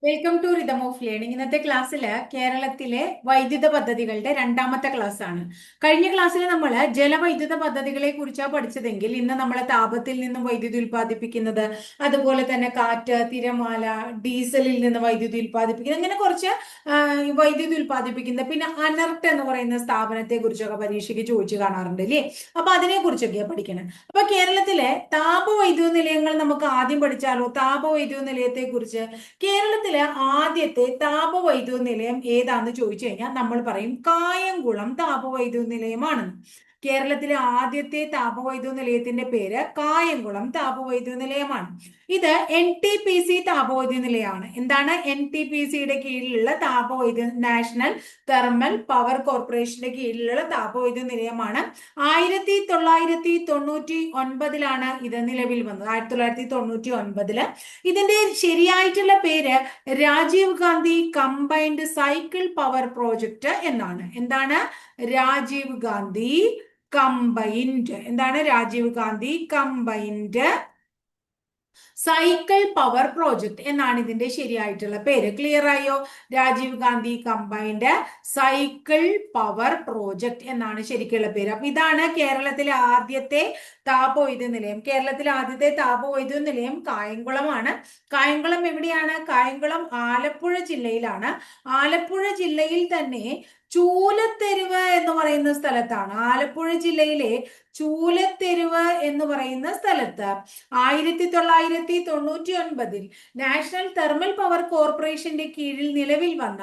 Welcome to rhythm of learning. ഇന്നത്തെ ക്ലാസ്സിൽ കേരളത്തിലെ വൈദ്യുത പദ്ധതികളുടെ രണ്ടാമത്തെ ക്ലാസ് ആണ്. കഴിഞ്ഞ ക്ലാസ്സിൽ നമ്മൾ ജലവൈദ്യുത പദ്ധതികളെ കുറിച്ചാണ് പഠിച്ചതെങ്കിൽ ഇന്ന് നമ്മൾ താപത്തിൽ നിന്നും വൈദ്യുതി ഉൽപ്പാദിപ്പിക്കുന്നത്, അതുപോലെ തന്നെ കാറ്റ്, തിരമാല, ഡീസലിൽ നിന്ന് വൈദ്യുതി ഉൽപ്പാദിപ്പിക്കുന്നത്, അങ്ങനെ കുറച്ച് വൈദ്യുതി ഉൽപ്പാദിപ്പിക്കുന്നത്, പിന്നെ അനർട്ട് എന്ന് പറയുന്ന സ്ഥാപനത്തെ കുറിച്ചൊക്കെ പരീക്ഷയ്ക്ക് ചോദിച്ചു കാണാറുണ്ട് അല്ലേ. അപ്പൊ അതിനെ കുറിച്ചൊക്കെയാണ് പഠിക്കണം. അപ്പൊ കേരളത്തിലെ താപവൈദ്യുത നിലയങ്ങൾ നമുക്ക് ആദ്യം പഠിച്ചാലോ. താപവൈദ്യുത നിലയത്തെ കുറിച്ച് കേരളത്തിലെ ആദ്യത്തെ താപവൈദ്യുത നിലയം ഏതാന്ന് ചോദിച്ചു കഴിഞ്ഞാൽ നമ്മൾ പറയും കായംകുളം താപവൈദ്യുത നിലയമാണ്. കേരളത്തിലെ ആദ്യത്തെ താപവൈദ്യുത നിലയത്തിന്റെ പേര് കായംകുളം താപവൈദ്യുത നിലയമാണ്. ഇത് NTPC താപവൈദ്യുത നിലയമാണ്. എന്താണ് NTPCയുടെ കീഴിലുള്ള താപവൈദ്യുത, നാഷണൽ തെർമൽ പവർ കോർപ്പറേഷന്റെ കീഴിലുള്ള താപവൈദ്യുത നിലയമാണ്. 1999 ഇത് നിലവിൽ വന്നത്. 1999 ഇതിന്റെ ശരിയായിട്ടുള്ള പേര് Rajiv Gandhi combined cycle power project എന്നാണ്. എന്താണ് രാജീവ് ഗാന്ധി കമ്പൈൻഡ്, എന്താണ് Rajiv Gandhi combined cycle power project എന്നാണ് ഇതിന്റെ ശരിയായിട്ടുള്ള പേര്. ക്ലിയർ ആയോ? Rajiv Gandhi combined cycle power project എന്നാണ് ശരിക്കുള്ള പേര്. അപ്പൊ ഇതാണ് കേരളത്തിലെ ആദ്യത്തെ താപവൈദ്യുത നിലയം. കേരളത്തിലെ ആദ്യത്തെ താപവൈദ്യുത നിലയം കായംകുളമാണ്. കായംകുളം എവിടെയാണ്? കായംകുളം ആലപ്പുഴ ജില്ലയിലാണ്. ആലപ്പുഴ ജില്ലയിൽ തന്നെ ചൂലത്തെരുവ് എന്ന് പറയുന്ന സ്ഥലത്താണ്. ആലപ്പുഴ ജില്ലയിലെ ചൂലത്തെരുവ് എന്ന് പറയുന്ന സ്ഥലത്ത് 1999 നാഷണൽ തെർമൽ പവർ കോർപ്പറേഷന്റെ കീഴിൽ നിലവിൽ വന്ന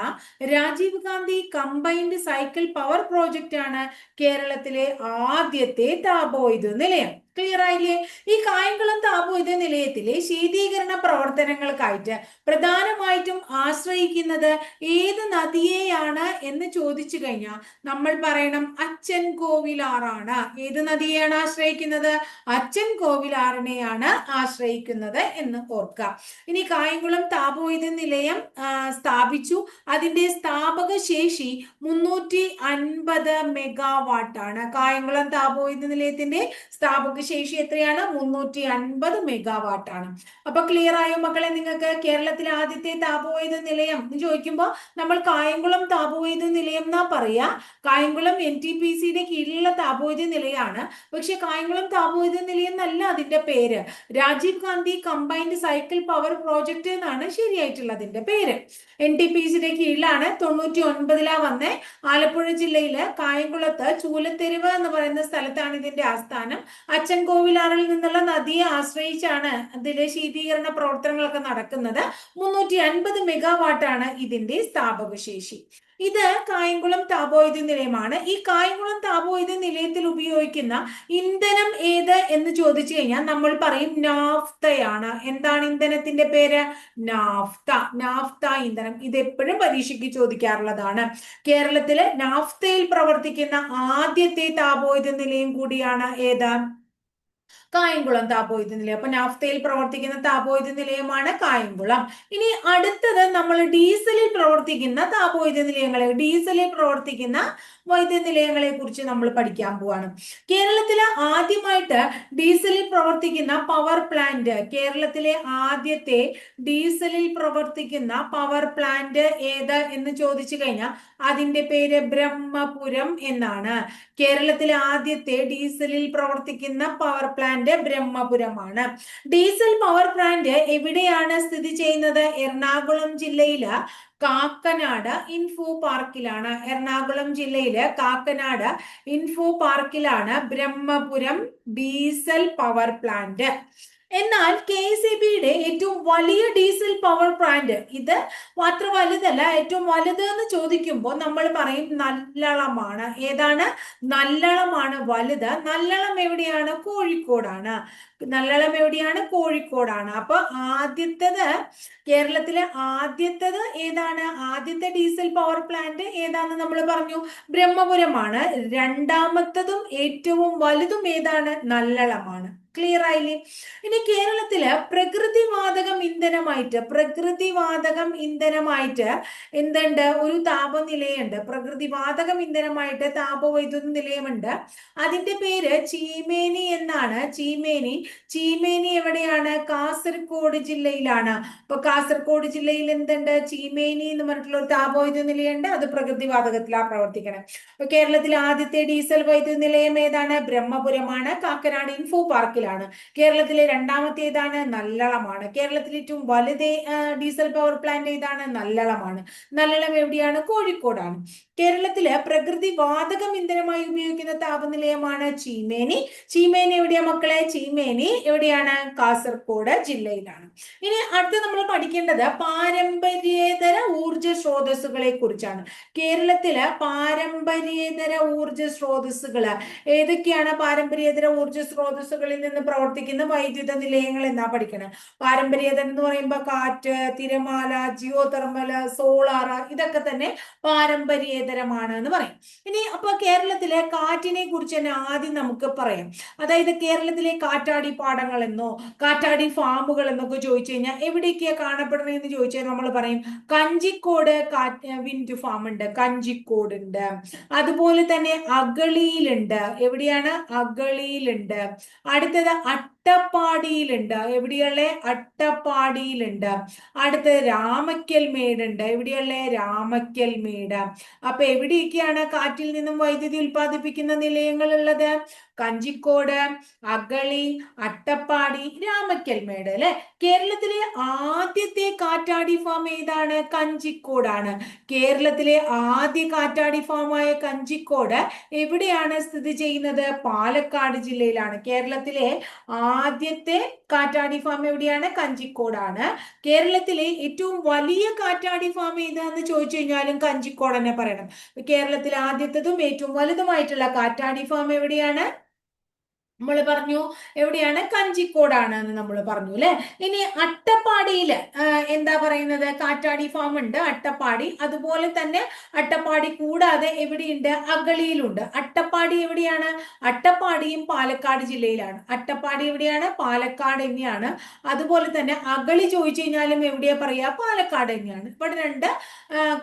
Rajiv Gandhi combined cycle power project ആണ് കേരളത്തിലെ ആദ്യത്തെ താപവൈദ്യുത നിലയം. ക്ലിയർ ആയില്ലേ? ഈ കായംകുളം താപവൈദ്യുത നിലയത്തിലെ ശീതീകരണ പ്രവർത്തനങ്ങൾക്കായിട്ട് പ്രധാനമായിട്ടും ആശ്രയിക്കുന്നത് ഏത് നദിയെയാണ് എന്ന് ചോദിച്ചു കഴിഞ്ഞാൽ നമ്മൾ പറയണം അച്ചൻ കോവിലാറാണ്. ഏത് നദിയെയാണ് ആശ്രയിക്കുന്നത്? അച്ചൻ കോവിലാറിനെയാണ് ആശ്രയിക്കുന്നത് എന്ന് ഓർക്കുക. ഇനി കായംകുളം താപവൈദ്യുത നിലയം സ്ഥാപിച്ചു. അതിന്റെ സ്ഥാപക ശേഷി 350 മെഗാവാട്ടാണ്. കായംകുളം താപവൈദ്യുത നിലയത്തിന്റെ സ്ഥാപക ശേഷി എത്രയാണ്? 350 മെഗാവാട്ടാണ്. അപ്പൊ ക്ലിയർ ആയോ മക്കളെ? നിങ്ങൾക്ക് കേരളത്തിലെ ആദ്യത്തെ താപവൈദ്യുത നിലയം എന്ന് ചോദിക്കുമ്പോൾ നമ്മൾ കായംകുളം താപവൈദ്യുത നിലയം എന്നാ പറയാ. കായംകുളം NTPCയുടെ കീഴിലുള്ള താപവൈദ്യുത നിലയമാണ്. പക്ഷെ കായംകുളം താപവൈദ്യുത നിലയം എന്നല്ല അതിന്റെ പേര്. Rajiv Gandhi combined cycle power project എന്നാണ് ശരിയായിട്ടുള്ള അതിന്റെ പേര്. NTPCയുടെ കീഴിലാണ്. 99 വന്നേ. ആലപ്പുഴ ജില്ലയിലെ കായംകുളത്ത് ചൂലത്തെരുവ് എന്ന് പറയുന്ന സ്ഥലത്താണ് ഇതിന്റെ ആസ്ഥാനം. അച്ചൻ കോവിലാറിൽ നിന്നുള്ള നദിയെ ആശ്രയിച്ചാണ് അതിലെ ശീതീകരണ പ്രവർത്തനങ്ങളൊക്കെ നടക്കുന്നത്. 350 മെഗാവാട്ടാണ് ഇതിന്റെ സ്ഥാപക ശേഷി. ഇത് കായംകുളം താപവൈദ്യുത നിലയമാണ്. ഈ കായംകുളം താപവൈദ്യുത നിലയത്തിൽ ഉപയോഗിക്കുന്ന ഇന്ധനം ഏത് എന്ന് ചോദിച്ചു കഴിഞ്ഞാൽ നമ്മൾ പറയും നാഫ്തയാണ്. എന്താണ് ഇന്ധനത്തിന്റെ പേര്? നാഫ്ത. നാഫ്ത ഇന്ധനം. ഇത് എപ്പോഴും പരീക്ഷയ്ക്ക് ചോദിക്കാറുള്ളതാണ്. കേരളത്തിലെ നാഫ്തയിൽ പ്രവർത്തിക്കുന്ന ആദ്യത്തെ താപവൈദ്യുത നിലയം കൂടിയാണ് ഏത്? കായംകുളം താപവൈദ്യുത നിലയം. അപ്പൊ നാഫ്തയിൽ പ്രവർത്തിക്കുന്ന താപവൈദ്യുത നിലയമാണ് കായംകുളം. ഇനി അടുത്തത് നമ്മൾ ഡീസലിൽ പ്രവർത്തിക്കുന്ന താപവൈദ്യുത നിലയങ്ങളെ, ഡീസലിൽ പ്രവർത്തിക്കുന്ന വൈദ്യുത നിലയങ്ങളെ കുറിച്ച് നമ്മൾ പഠിക്കാൻ പോവാണ്. കേരളത്തിലെ ആദ്യമായിട്ട് ഡീസലിൽ പ്രവർത്തിക്കുന്ന പവർ പ്ലാന്റ്, കേരളത്തിലെ ആദ്യത്തെ ഡീസലിൽ പ്രവർത്തിക്കുന്ന പവർ പ്ലാന്റ് ഏത് എന്ന് ചോദിച്ചു കഴിഞ്ഞാൽ അതിന്റെ പേര് ബ്രഹ്മപുരം എന്നാണ്. കേരളത്തിലെ ആദ്യത്തെ ഡീസലിൽ പ്രവർത്തിക്കുന്ന പവർ പ്ലാന്റ് ബ്രഹ്മപുരമാണ്. ഡീസൽ പവർ പ്ലാന്റ് എവിടെയാണ് സ്ഥിതി ചെയ്യുന്നത്? എറണാകുളം ജില്ലയില് കാക്കനാട് ഇൻഫോ പാർക്കിലാണ്. എറണാകുളം ജില്ലയില് കാക്കനാട് ഇൻഫോ പാർക്കിലാണ് ബ്രഹ്മപുരം ഡീസൽ പവർ പ്ലാന്റ്. എന്നാൽ KECBയുടെ ഏറ്റവും വലിയ ഡീസൽ പവർ പ്ലാന്റ്, ഇത് അത്ര വലുതല്ല, ഏറ്റവും വലുത് എന്ന് ചോദിക്കുമ്പോൾ നമ്മൾ പറയും നല്ലളമാണ്. ഏതാണ്? നല്ലളമാണ് വലുത്. നല്ലളം എവിടെയാണ്? കോഴിക്കോടാണ്. നല്ലളം എവിടെയാണ്? കോഴിക്കോടാണ്. അപ്പൊ ആദ്യത്തേത്, കേരളത്തിലെ ആദ്യത്തേത് ഏതാണ്? ആദ്യത്തെ ഡീസൽ പവർ പ്ലാന്റ് ഏതാന്ന് നമ്മൾ പറഞ്ഞു? ബ്രഹ്മപുരമാണ്. രണ്ടാമത്തതും ഏറ്റവും വലുതും ഏതാണ്? നല്ലളമാണ്. ക്ലിയർ ആയില്ലേ? ഇനി കേരളത്തില് പ്രകൃതിവാതകം ഇന്ധനം ഇന്ധനമായിട്ട് പ്രകൃതിവാതകം ഇന്ധനമായിട്ട് എന്തുണ്ട്, ഒരു താപനിലയുണ്ട്. പ്രകൃതിവാതകം ഇന്ധനമായിട്ട് താപവൈദ്യുത നിലയമുണ്ട്. അതിന്റെ പേര് ചീമേനി എന്നാണ്. ചീമേനി. ചീമേനി എവിടെയാണ്? കാസർഗോഡ് ജില്ലയിലാണ്. അപ്പൊ കാസർഗോഡ് ജില്ലയിൽ എന്തുണ്ട്? ചീമേനി എന്ന് പറഞ്ഞിട്ടുള്ള ഒരു താപവൈദ്യുത നിലയുണ്ട്. അത് പ്രകൃതിവാതകത്തിലാണ് പ്രവർത്തിക്കണം. അപ്പൊ കേരളത്തിലെ ആദ്യത്തെ ഡീസൽ വൈദ്യുത നിലയം ഏതാണ്? ബ്രഹ്മപുരമാണ്. കാക്കനാട് ഇൻഫോ പാർക്കിലാണ്. കേരളത്തിലെ രണ്ടാമത്തെ ഏതാണ്? നല്ലളമാണ്. കേരളത്തിലെ ഏറ്റവും വലുത് ഡീസൽ പവർ പ്ലാന്റ് ഏതാണ്? നല്ലളമാണ്. നല്ലളം എവിടെയാണ്? കോഴിക്കോടാണ്. കേരളത്തില് പ്രകൃതി വാതകം ഇന്ധനമായി ഉപയോഗിക്കുന്ന താപനിലയമാണ് ചീമേനി. ചീമേനി എവിടെയാ മക്കളെ? ചീമേനി എവിടെയാണ്? കാസർഗോഡ് ജില്ലയിലാണ്. ഇനി അടുത്ത് നമ്മൾ പഠിക്കേണ്ടത് പാരമ്പര്യേതര ഊർജ സ്രോതസ്സുകളെ കുറിച്ചാണ്. കേരളത്തില് പാരമ്പര്യേതര ഊർജ സ്രോതസ്സുകള് ഏതൊക്കെയാണ്? പാരമ്പര്യേതര ഊർജ സ്രോതസ്സുകളിൽ നിന്ന് പ്രവർത്തിക്കുന്ന വൈദ്യുത നിലയങ്ങൾ എന്നാ പഠിക്കണം. പാരമ്പര്യേതരം എന്ന് പറയുമ്പോൾ കാറ്റ്, തിരമാല, ജിയോ തെർമൽ, സോളാർ, ഇതൊക്കെ തന്നെ പാരമ്പര്യേതരമാണ് എന്ന് പറയും. ഇനി അപ്പൊ കേരളത്തിലെ കാറ്റിനെ കുറിച്ച് തന്നെ ആദ്യം നമുക്ക് പറയാം. അതായത് കേരളത്തിലെ കാറ്റാടി പാടങ്ങൾ എന്നോ കാറ്റാടി ഫാമുകൾ എന്നൊക്കെ ചോദിച്ചു കഴിഞ്ഞാൽ എവിടെയൊക്കെയാ കാണപ്പെടുന്നതെന്ന് ചോദിച്ചാൽ നമ്മൾ പറയും കഞ്ചിക്കോട് വിൻഡ് ഫാം ഉണ്ട്, കഞ്ചിക്കോട് ഉണ്ട്. അതുപോലെ തന്നെ അഗളിയിലുണ്ട്. എവിടെയാണ്? അഗളിയിലുണ്ട്. അടുത്തത് അട്ടപ്പാടിയിലുണ്ട്. എവിടെയുള്ള? അട്ടപ്പാടിയിലുണ്ട്. അടുത്തത് രാമക്കൽ മേടുണ്ട്. എവിടെയുള്ള? രാമക്കൽ മേട്. അപ്പൊ എവിടെയൊക്കെയാണ് കാറ്റിൽ നിന്നും വൈദ്യുതി ഉൽപ്പാദിപ്പിക്കുന്ന നിലയങ്ങൾ ഉള്ളത്? കഞ്ചിക്കോട്, അഗളി, അട്ടപ്പാടി, രാമക്കൽമേട് അല്ലെ. കേരളത്തിലെ ആദ്യത്തെ കാറ്റാടി ഫാം ഏതാണ്? കഞ്ചിക്കോടാണ്. കേരളത്തിലെ ആദ്യ കാറ്റാടി ഫാമായ കഞ്ചിക്കോട് എവിടെയാണ് സ്ഥിതി ചെയ്യുന്നത്? പാലക്കാട് ജില്ലയിലാണ്. കേരളത്തിലെ ആദ്യത്തെ കാറ്റാടി ഫാം എവിടെയാണ്? കഞ്ചിക്കോടാണ്. കേരളത്തിലെ ഏറ്റവും വലിയ കാറ്റാടി ഫാം ഏതാന്ന് ചോദിച്ചു കഴിഞ്ഞാലും കഞ്ചിക്കോട് തന്നെ പറയണം. കേരളത്തിലെ ആദ്യത്തതും ഏറ്റവും വലുതുമായിട്ടുള്ള കാറ്റാടി ഫാം എവിടെയാണ്? നമ്മൾ പറഞ്ഞു എവിടെയാണ്? കഞ്ചിക്കോടാണ് എന്ന് നമ്മൾ പറഞ്ഞു അല്ലെ. ഇനി അട്ടപ്പാടിയില് എന്താ പറയുന്നത്? കാറ്റാടി ഫാം ഉണ്ട് അട്ടപ്പാടി. അതുപോലെ തന്നെ അട്ടപ്പാടി കൂടാതെ എവിടെയുണ്ട്? അഗളിയിലുണ്ട്. അട്ടപ്പാടി എവിടെയാണ്? അട്ടപ്പാടിയും പാലക്കാട് ജില്ലയിലാണ്. അട്ടപ്പാടി എവിടെയാണ്? പാലക്കാട് തന്നെയാണ്. അതുപോലെ തന്നെ അഗളി ചോദിച്ചു കഴിഞ്ഞാലും എവിടെയാ പറയാ? പാലക്കാട് തന്നെയാണ്. ഇവിടെ രണ്ട്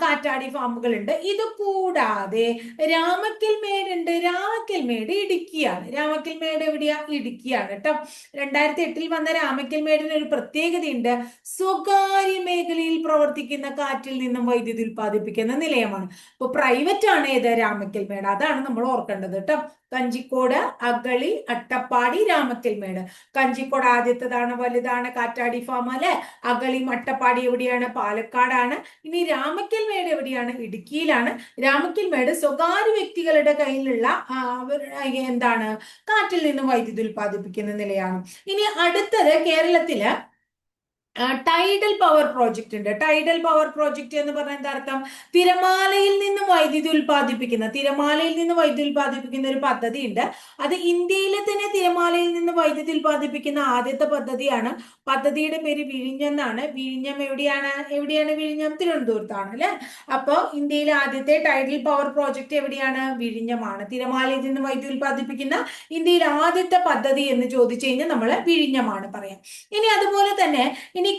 കാറ്റാടി ഫാമുകൾ ഉണ്ട്. ഇത് കൂടാതെ രാമക്കൽമേട് ഉണ്ട്. രാമക്കൽമേട് ഇടുക്കിയാണ്. രാമക്കൽമേട് എവിടെയാ? ഇടുക്കിയാണ് കേട്ടോ. 2008 വന്ന രാമക്കൽമേടിന് ഒരു പ്രത്യേകതയുണ്ട്. സ്വകാര്യ മേഖലയിൽ പ്രവർത്തിക്കുന്ന കാറ്റിൽ നിന്നും വൈദ്യുതി ഉൽപ്പാദിപ്പിക്കുന്ന നിലയമാണ്. അപ്പൊ പ്രൈവറ്റ് ആണ് ഏത്? രാമക്കൽമേട്. അതാണ് നമ്മൾ ഓർക്കേണ്ടത് കേട്ടോ. കഞ്ചിക്കോട്, അഗളി, അട്ടപ്പാടി, രാമക്കൽമേട്. കഞ്ചിക്കോട് ആദ്യത്തേതാണ്, വലുതാണ് കാറ്റാടി ഫാം അല്ലെ. അഗളിയും അട്ടപ്പാടി എവിടെയാണ്? പാലക്കാടാണ്. ഇനി രാമക്കൽമേട് എവിടെയാണ്? ഇടുക്കിയിലാണ്. രാമക്കൽമേട് സ്വകാര്യ വ്യക്തികളുടെ കയ്യിലുള്ള എന്താണ്? കാറ്റിൽ നിന്ന് വൈദ്യുതി ഉൽപ്പാദിപ്പിക്കുന്ന നിലയാണ്. ഇനി അടുത്തത് കേരളത്തില് ടൈഡൽ പവർ പ്രോജക്റ്റ് ഉണ്ട്. ടൈഡൽ പവർ പ്രോജക്റ്റ് എന്ന് പറഞ്ഞാൽ എന്താ അർത്ഥം? തിരമാലയിൽ നിന്ന് വൈദ്യുതി ഉൽപ്പാദിപ്പിക്കുന്ന ഒരു പദ്ധതി ഉണ്ട്. അത് ഇന്ത്യയിലെ തന്നെ തിരമാലയിൽ നിന്ന് വൈദ്യുതി ഉൽപ്പാദിപ്പിക്കുന്ന ആദ്യത്തെ പദ്ധതിയാണ്. പദ്ധതിയുടെ പേര് വിഴിഞ്ഞെന്നാണ്. വിഴിഞ്ഞം എവിടെയാണ്? വിഴിഞ്ഞം? തിരുവനന്തപുരത്താണ് അല്ലെ. അപ്പൊ ഇന്ത്യയിലെ ആദ്യത്തെ ടൈഡൽ പവർ പ്രോജക്റ്റ് എവിടെയാണ്? വിഴിഞ്ഞമാണ്. തിരമാലയിൽ നിന്ന് വൈദ്യുതി ഉൽപ്പാദിപ്പിക്കുന്ന ഇന്ത്യയിലെ ആദ്യത്തെ പദ്ധതി എന്ന് ചോദിച്ചു കഴിഞ്ഞാൽ നമ്മൾ വിഴിഞ്ഞമാണ് പറയാം. ഇനി അതുപോലെ തന്നെ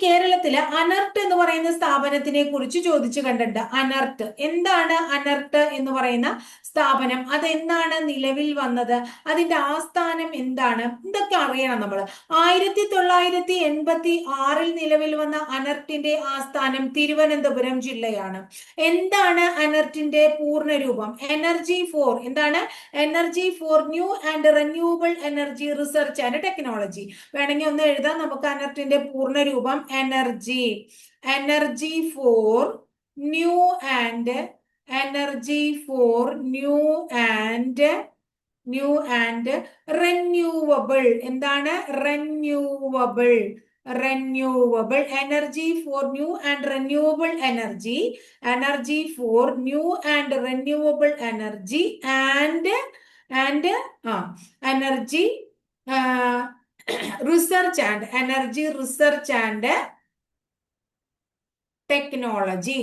കേരളത്തിലെ അനർട്ട് എന്ന് പറയുന്ന സ്ഥാപനത്തിനെ കുറിച്ച് ചോദിച്ചു കണ്ടിട്ടുണ്ട്. അനർട്ട് എന്താണ്? അനർട്ട് എന്ന് പറയുന്ന സ്ഥാപനം അതെന്താണ് നിലവിൽ വന്നത്? അതിന്റെ ആസ്ഥാനം എന്താണ്? ഇതൊക്കെ അറിയണം നമ്മൾ. 1986 നിലവിൽ വന്ന അനർട്ടിന്റെ ആസ്ഥാനം തിരുവനന്തപുരം ജില്ലയാണ്. എന്താണ് അനർട്ടിന്റെ പൂർണ്ണരൂപം? എനർജി ഫോർ എന്താണ്? Energy for new and renewable energy research and technology. വേണമെങ്കിൽ ഒന്ന് എഴുതാം നമുക്ക്. അനർട്ടിന്റെ പൂർണ്ണരൂപം energy for new and renewable. എന്താണ്? Renewable. Energy for new and renewable energy. Energy for new and renewable energy and energy research and technology.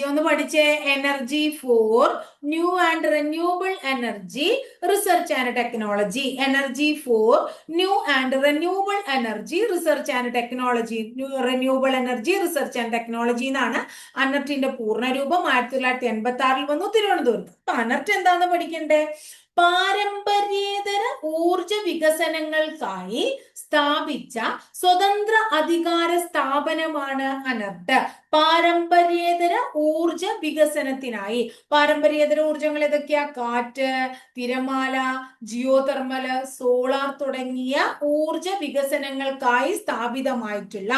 ഒന്ന് പഠിച്ചേ. Energy for new and renewable energy research and technology. Energy for new and renewable energy research and technology. Renewable energy research and technology എന്നാണ് അനർട്ടിന്റെ പൂർണ്ണരൂപം. 1986 വന്നു തിരുവനന്തപുരത്ത്. അപ്പൊ അനർട്ട് എന്താന്ന് പഠിക്കണ്ടേ? പാരമ്പര്യേതര ഊർജ വികസനങ്ങൾക്കായി സ്ഥാപിച്ച സ്വതന്ത്ര അധികാര സ്ഥാപനമാണ് അനർട്ട്. പാരമ്പര്യേതര ഊർജ വികസനത്തിനായി. പാരമ്പര്യേതര ഊർജങ്ങൾ ഏതൊക്കെയാ? കാറ്റ്, തിരമാല, ജിയോ തെർമൽ, സോളാർ തുടങ്ങിയ ഊർജ വികസനങ്ങൾക്കായി സ്ഥാപിതമായിട്ടുള്ള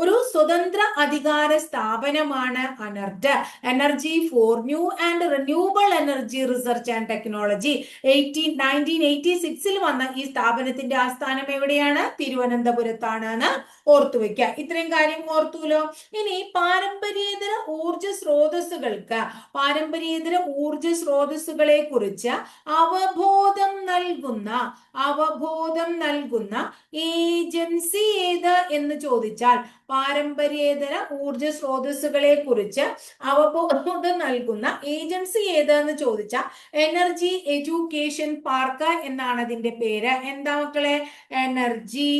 ഒരു സ്വതന്ത്ര അധികാര സ്ഥാപനമാണ് ANERT. Energy for new and renewable energy research and technology. 1986 വന്ന ഈ സ്ഥാപനത്തിന്റെ ആസ്ഥാനം എവിടെയാണ്? തിരുവനന്തപുരത്താണ് എന്ന് ഓർത്തുവെക്കുക. ഇത്രയും കാര്യം ഓർത്തുല്ലോ. ഇനി പാരമ്പര്യേതര ഊർജ സ്രോതസ്സുകളെ കുറിച്ച് അവബോധം നൽകുന്ന ഏജൻസി ഏത് എന്ന് ചോദിച്ചാൽ, പാരമ്പര്യേതര ഊർജ സ്രോതസ്സുകളെ കുറിച്ച് അവബോധം നൽകുന്ന ഏജൻസി ഏത് എന്ന് ചോദിച്ചാൽ എനർജി എഡ്യൂക്കേഷൻ പാർക്ക് എന്നാണ് അതിന്റെ പേര്. എന്താ മക്കളെ? Energy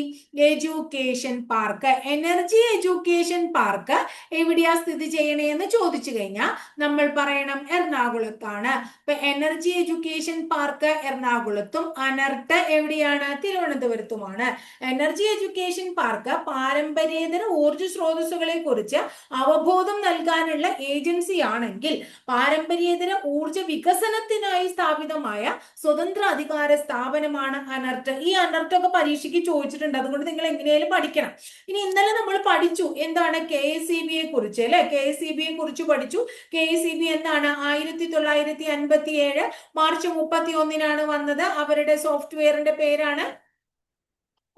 education park. Energy education park എവിടെയാ സ്ഥിതി ചെയ്യണേന്ന് ചോദിച്ചു കഴിഞ്ഞാൽ നമ്മൾ പറയണം എറണാകുളത്താണ്. അപ്പൊ എനർജി എഡ്യൂക്കേഷൻ പാർക്ക് എറണാകുളത്തും അനർട്ട് എവിടെയാണ്? തിരുവനന്തപുരത്തുമാണ്. എനർജി എഡ്യൂക്കേഷൻ പാർക്ക് പാരമ്പര്യേതര ഊർജ സ്രോതസ്സുകളെ കുറിച്ച് അവബോധം നൽകാനുള്ള ഏജൻസി ആണെങ്കിൽ, പാരമ്പര്യേതര ഊർജ വികസനത്തിനായി സ്ഥാപിതമായ സ്വതന്ത്ര അധികാര സ്ഥാപനമാണ് അനർട്ട്. ഈ അനർട്ടൊക്കെ പരീക്ഷയ്ക്ക് ചോദിച്ചിട്ടുണ്ട്, അതുകൊണ്ട് നിങ്ങൾ എങ്ങനെയാലും പഠിക്കണം. ഇനി ഇന്നലെ നമ്മൾ പഠിച്ചു എന്താണ് KSEB കുറിച്ച്, അല്ലെ? KSEB കുറിച്ച് പഠിച്ചു. KSEB എന്താണ്? 1957 മാർച്ച് 31 വന്നത്. അവരുടെ സോഫ്റ്റ്വെയറിന്റെ പേരാണ്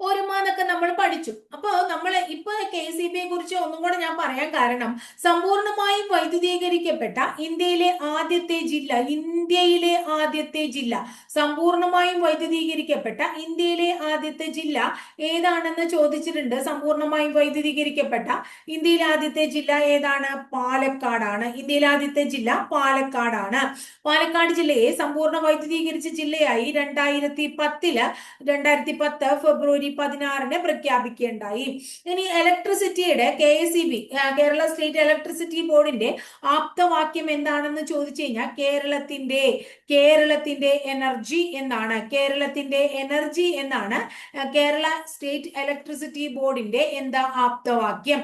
ഒരുമാനൊക്കെ നമ്മൾ പഠിച്ചു. അപ്പൊ നമ്മൾ ഇപ്പൊ KSEB കുറിച്ച് ഒന്നും കൂടെ ഞാൻ പറയാൻ കാരണം, സമ്പൂർണമായും വൈദ്യുതീകരിക്കപ്പെട്ട ഇന്ത്യയിലെ ആദ്യത്തെ ജില്ല സമ്പൂർണമായും വൈദ്യുതീകരിക്കപ്പെട്ട ഇന്ത്യയിലെ ആദ്യത്തെ ജില്ല ഏതാണെന്ന് ചോദിച്ചിട്ടുണ്ട്. സമ്പൂർണമായും വൈദ്യുതീകരിക്കപ്പെട്ട ഇന്ത്യയിലെ ആദ്യത്തെ ജില്ല ഏതാണ്? പാലക്കാടാണ്. ഇന്ത്യയിലെ ആദ്യത്തെ ജില്ല പാലക്കാടാണ്. പാലക്കാട് ജില്ലയെ സമ്പൂർണ്ണ വൈദ്യുതീകരിച്ച ജില്ലയായി 2010 ഫെബ്രുവരി 16 പ്രഖ്യാപിക്കുകയുണ്ടായി. ഇനി ഇലക്ട്രിസിറ്റിയുടെ KSEB, കേരള സ്റ്റേറ്റ് ഇലക്ട്രിസിറ്റി ബോർഡിന്റെ ആപ്തവാക്യം എന്താണെന്ന് ചോദിച്ചു കഴിഞ്ഞാൽ കേരളത്തിന്റെ എനർജി എന്നാണ്. കേരള സ്റ്റേറ്റ് ഇലക്ട്രിസിറ്റി ബോർഡിന്റെ എന്താ ആപ്തവാക്യം?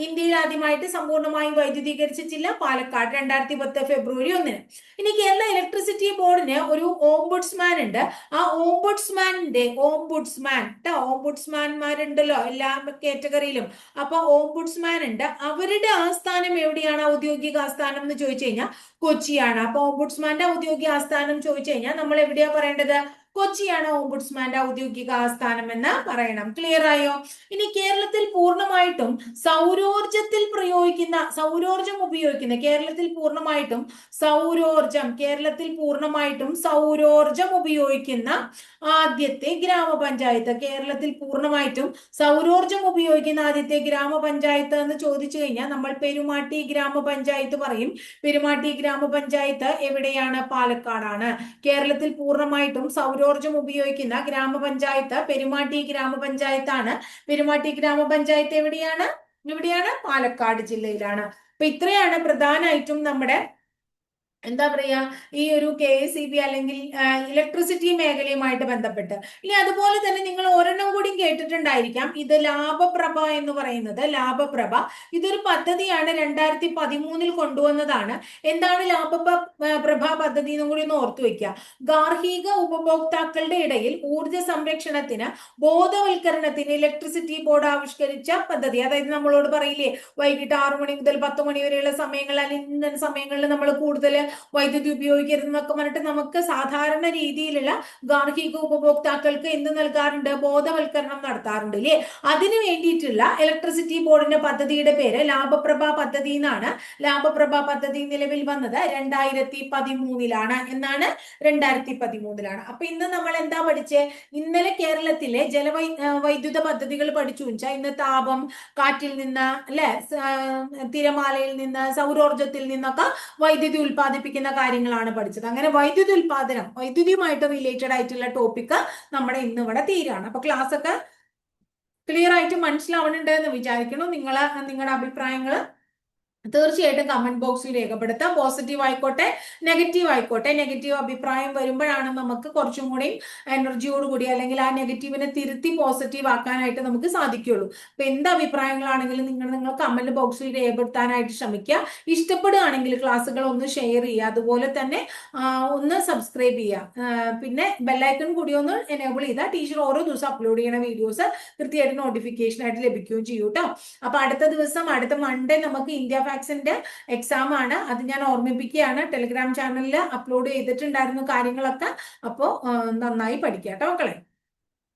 ഇന്ത്യയിൽ ആദ്യമായിട്ട് സമ്പൂർണ്ണമായും വൈദ്യുതീകരിച്ച ജില്ല പാലക്കാട്, 2010 ഫെബ്രുവരി 1. ഇനി കേരള ഇലക്ട്രിസിറ്റി ബോർഡിന് ഒരു ഓംബുഡ്സ്മാൻ ഉണ്ട്. ആ ഓംബുഡ്സ്മാൻമാരുണ്ടല്ലോ എല്ലാ കാറ്റഗറിയിലും. അപ്പൊ ഓംബുഡ്സ്മാൻ ഉണ്ട്. അവരുടെ ആസ്ഥാനം എവിടെയാണ്? ഔദ്യോഗിക ആസ്ഥാനം എന്ന് ചോദിച്ചു കഴിഞ്ഞാൽ കൊച്ചിയാണ്. അപ്പൊ ഓംബുഡ്സ്മാന്റെ ഔദ്യോഗിക ആസ്ഥാനം ചോദിച്ചു കഴിഞ്ഞാൽ നമ്മൾ എവിടെയാ പറയേണ്ടത്? കൊച്ചിയാണ് ഔംബുഡ്സ്മാന്റെ ഔദ്യോഗിക ആസ്ഥാനം എന്ന് പറയണം. ക്ലിയർ ആയോ? ഇനി കേരളത്തിൽ പൂർണ്ണമായിട്ടും സൗരോർജം ഉപയോഗിക്കുന്ന കേരളത്തിൽ പൂർണ്ണമായിട്ടും സൗരോർജം ഉപയോഗിക്കുന്ന ആദ്യത്തെ ഗ്രാമപഞ്ചായത്ത് എന്ന് ചോദിച്ചു കഴിഞ്ഞാൽ നമ്മൾ പെരുമാട്ടി ഗ്രാമപഞ്ചായത്ത് പറയും. പെരുമാട്ടി ഗ്രാമപഞ്ചായത്ത് എവിടെയാണ്? പാലക്കാടാണ്. കേരളത്തിൽ പൂർണ്ണമായിട്ടും സൗരോർജം ഉപയോഗിക്കുന്ന ഗ്രാമപഞ്ചായത്ത് പെരുമാട്ടി ഗ്രാമപഞ്ചായത്താണ്. പെരുമാട്ടി ഗ്രാമപഞ്ചായത്ത് എവിടെയാണ്? പാലക്കാട് ജില്ലയിലാണ്. അപ്പൊ ഇത്രയാണ് പ്രധാനമായിട്ടും നമ്മുടെ എന്താ പറയാ ഈ ഒരു KSEB അല്ലെങ്കിൽ ഇലക്ട്രിസിറ്റി മേഖലയുമായിട്ട് ബന്ധപ്പെട്ട്. ഇനി അതുപോലെ തന്നെ നിങ്ങൾ ഒരെണ്ണം കൂടി കേട്ടിട്ടുണ്ടായിരിക്കാം, ഇത് ലാഭപ്രഭ എന്ന് പറയുന്നത്. ഇതൊരു പദ്ധതിയാണ്, 2013 കൊണ്ടുവന്നതാണ്. എന്താണ് ലാഭപ്രഭ പദ്ധതി എന്നും കൂടി ഒന്ന് ഓർത്തു വെക്കുക. ഗാർഹിക ഉപഭോക്താക്കളുടെ ഇടയിൽ ഊർജ സംരക്ഷണത്തിന് ബോധവൽക്കരണത്തിന് ഇലക്ട്രിസിറ്റി ബോർഡ് ആവിഷ്കരിച്ച പദ്ധതി. അതായത് നമ്മളോട് പറയില്ലേ, വൈകിട്ട് 6 മണി മുതൽ 10 മണി വരെയുള്ള സമയങ്ങൾ അല്ലെങ്കിൽ ഇന്ന സമയങ്ങളിൽ നമ്മൾ കൂടുതൽ വൈദ്യുതി ഉപയോഗിക്കരുതെന്നൊക്കെ പറഞ്ഞിട്ട് നമുക്ക് സാധാരണ രീതിയിലുള്ള ഗാർഹിക ഉപഭോക്താക്കൾക്ക് എന്ത് നൽകാറുണ്ട്? ബോധവൽക്കരണം നടത്താറുണ്ട് അല്ലേ? അതിനു വേണ്ടിയിട്ടുള്ള ഇലക്ട്രിസിറ്റി ബോർഡിന്റെ പദ്ധതിയുടെ പേര് ലാഭപ്രഭ പദ്ധതി എന്നാണ്. ലാഭപ്രഭ പദ്ധതി നിലവിൽ വന്നത് 2013 എന്നാണ്. 2013. അപ്പൊ ഇന്ന് നമ്മൾ എന്താ പഠിച്ചേ? ഇന്നലെ കേരളത്തിലെ വൈദ്യുത പദ്ധതികൾ പഠിച്ചു വെച്ചാൽ ഇന്ന് താപം, കാറ്റിൽ നിന്ന്, അല്ലെ, തിരമാലയിൽ നിന്ന്, സൗരോർജത്തിൽ നിന്നൊക്കെ വൈദ്യുതി ഉൽപാദനം ഉൽപ്പാദിപ്പിക്കുന്ന കാര്യങ്ങളാണ് പഠിച്ചത്. അങ്ങനെ വൈദ്യുതി ഉൽപാദനം, വൈദ്യുതിയുമായിട്ട് റിലേറ്റഡ് ആയിട്ടുള്ള ടോപ്പിക് നമ്മുടെ ഇന്ന് ഇവിടെ തീരാണ്. അപ്പൊ ക്ലാസ് ഒക്കെ ക്ലിയർ ആയിട്ട് മനസ്സിലാവുന്നുണ്ട് എന്ന് വിചാരിക്കുന്നു. നിങ്ങളുടെ അഭിപ്രായങ്ങൾ തീർച്ചയായിട്ടും കമന്റ് ബോക്സിൽ രേഖപ്പെടുത്താം. പോസിറ്റീവ് ആയിക്കോട്ടെ, നെഗറ്റീവ് ആയിക്കോട്ടെ. നെഗറ്റീവ് അഭിപ്രായം വരുമ്പോഴാണ് നമുക്ക് കുറച്ചും കൂടി എനർജിയോട് കൂടി, അല്ലെങ്കിൽ ആ നെഗറ്റീവിനെ തിരുത്തി പോസിറ്റീവ് ആക്കാനായിട്ട് നമുക്ക് സാധിക്കുള്ളൂ. അപ്പൊ എന്ത് അഭിപ്രായങ്ങളാണെങ്കിലും നിങ്ങൾ കമന്റ് ബോക്സിൽ രേഖപ്പെടുത്താനായിട്ട് ശ്രമിക്കുക. ഇഷ്ടപ്പെടുകയാണെങ്കിൽ ക്ലാസ്സുകൾ ഒന്ന് ഷെയർ ചെയ്യുക, അതുപോലെ തന്നെ ഒന്ന് സബ്സ്ക്രൈബ് ചെയ്യുക. പിന്നെ ബെല്ലൈക്കൺ കൂടി ഒന്ന് എനേബിൾ ചെയ്താൽ ടീച്ചർ ഓരോ ദിവസം അപ്ലോഡ് ചെയ്യുന്ന വീഡിയോസ് കൃത്യമായിട്ട് നോട്ടിഫിക്കേഷൻ ആയിട്ട് ലഭിക്കുകയും ചെയ്യും കേട്ടോ. അപ്പൊ അടുത്ത മൺഡേ നമുക്ക് ഇന്ത്യ ഫാക്സിന്റെ എക്സാം ആണ്. അത് ഞാൻ ഓർമ്മിപ്പിക്കുകയാണ്. ടെലിഗ്രാം ചാനലിൽ അപ്ലോഡ് ചെയ്തിട്ടുണ്ടായിരുന്നു കാര്യങ്ങളൊക്കെ. അപ്പോൾ നന്നായി പഠിക്കാം കേട്ടോ മക്കളെ.